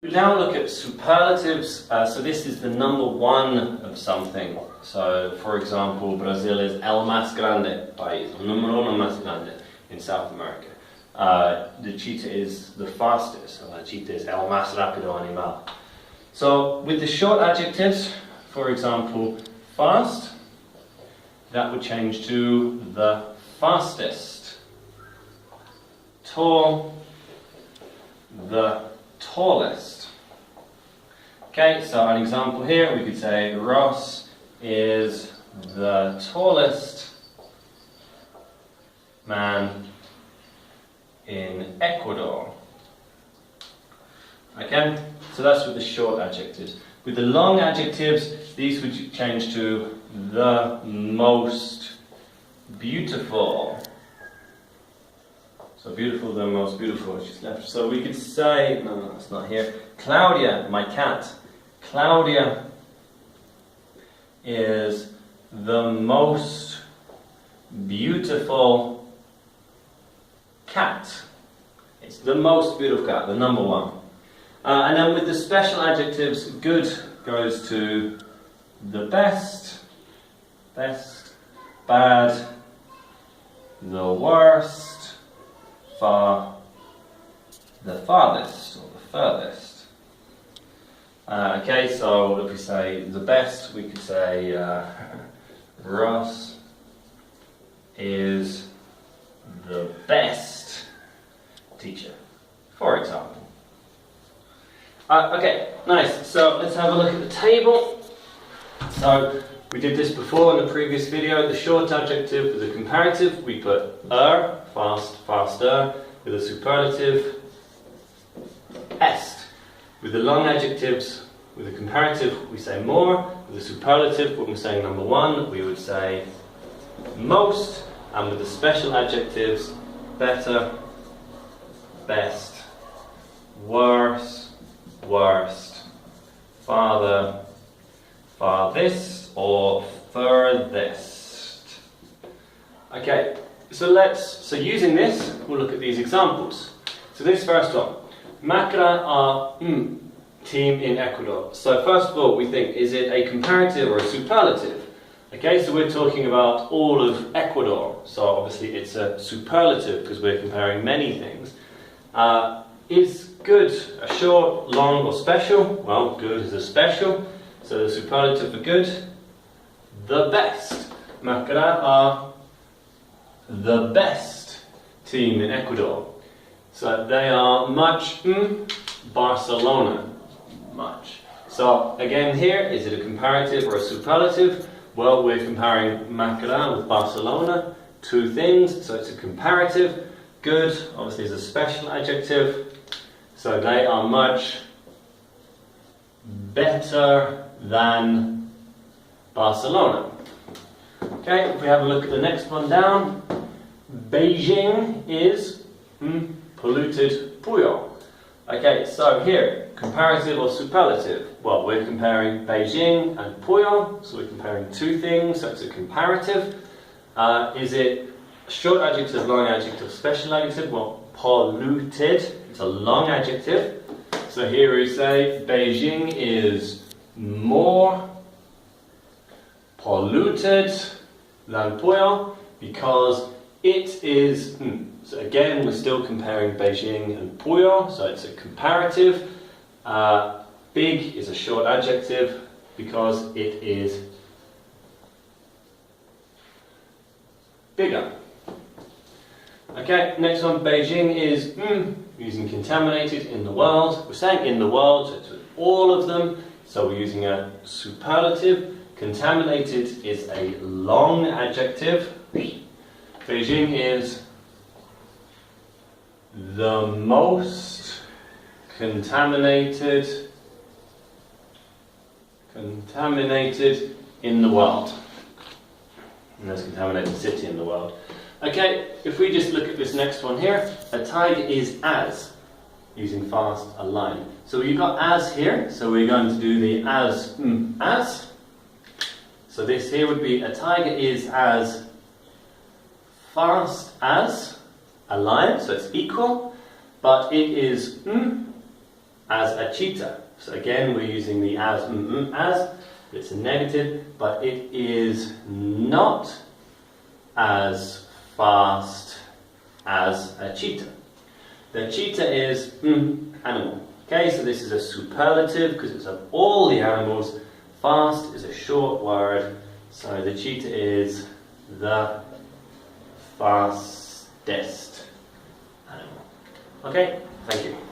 We now look at superlatives. So this is the number one of something. So, for example, Brazil is el más grande país, el número uno más grande in South America. The cheetah is the fastest. So the cheetah is el más rápido animal. So with the short adjectives, for example, fast, that would change to the fastest. Tall, the tallest. Okay, so an example here, we could say Ross is the tallest man in Ecuador. Okay, so that's with the short adjectives. With the long adjectives, these would change to the most beautiful. So beautiful, the most beautiful, she's left. So we could say, no, that's not here. Claudia, my cat. Claudia is the most beautiful cat. It's the most beautiful cat, the number one. And then with the special adjectives, good goes to the best, bad, the worst, far, the farthest, or the furthest. Okay, so if we say the best, we could say Ross is the best teacher, for example. Okay, nice. So let's have a look at the table. So we did this before in the previous video. The short adjective with the comparative, we put fast, faster. With the superlative, est. With the long adjectives, with the comparative, we say more. With the superlative, when we're saying number one, we would say most. And with the special adjectives, better, best, worse, worst, farther, farthest, or furthest. Okay, so using this, we'll look at these examples. So this first one, Macra are team in Ecuador. So first of all, we think, is it a comparative or a superlative? Okay, so we're talking about all of Ecuador. So obviously it's a superlative because we're comparing many things. Is good a short, long, or special? Well, good is a special. So the superlative for good, the best. Macra are the best team in Ecuador. So they are much Barcelona. Much. So again here, is it a comparative or a superlative? Well, we're comparing Macra with Barcelona, two things, so it's a comparative. Good, obviously, is a special adjective. So they are much better than Barcelona. Okay, if we have a look at the next one down, Beijing is polluted Puyo. Okay, so here, comparative or superlative? Well, we're comparing Beijing and Puyo, so we're comparing two things, so it's a comparative. Is it short adjective, long adjective, special adjective? Well, polluted, it's a long adjective. So here we say Beijing is more polluted than Puyo because it is, so again we're still comparing Beijing and Puyo, so it's a comparative. Big is a short adjective because it is bigger. Okay, next one, Beijing is using contaminated in the world. We're saying in the world, so it's with all of them, so we're using a superlative. Contaminated is a long adjective. Beijing is the most contaminated in the world. And most contaminated city in the world. Okay, if we just look at this next one here, a tiger is as, using fast align. So you've got as here, so we're going to do the as. So this here would be a tiger is as fast as a lion, so it's equal, but it is as a cheetah. So again, we're using the as, it's a negative, but it is not as fast as a cheetah. The cheetah is animal. Okay, so this is a superlative because it's of all the animals. Fast is a short word, so the cheetah is the fastest animal. Okay, thank you.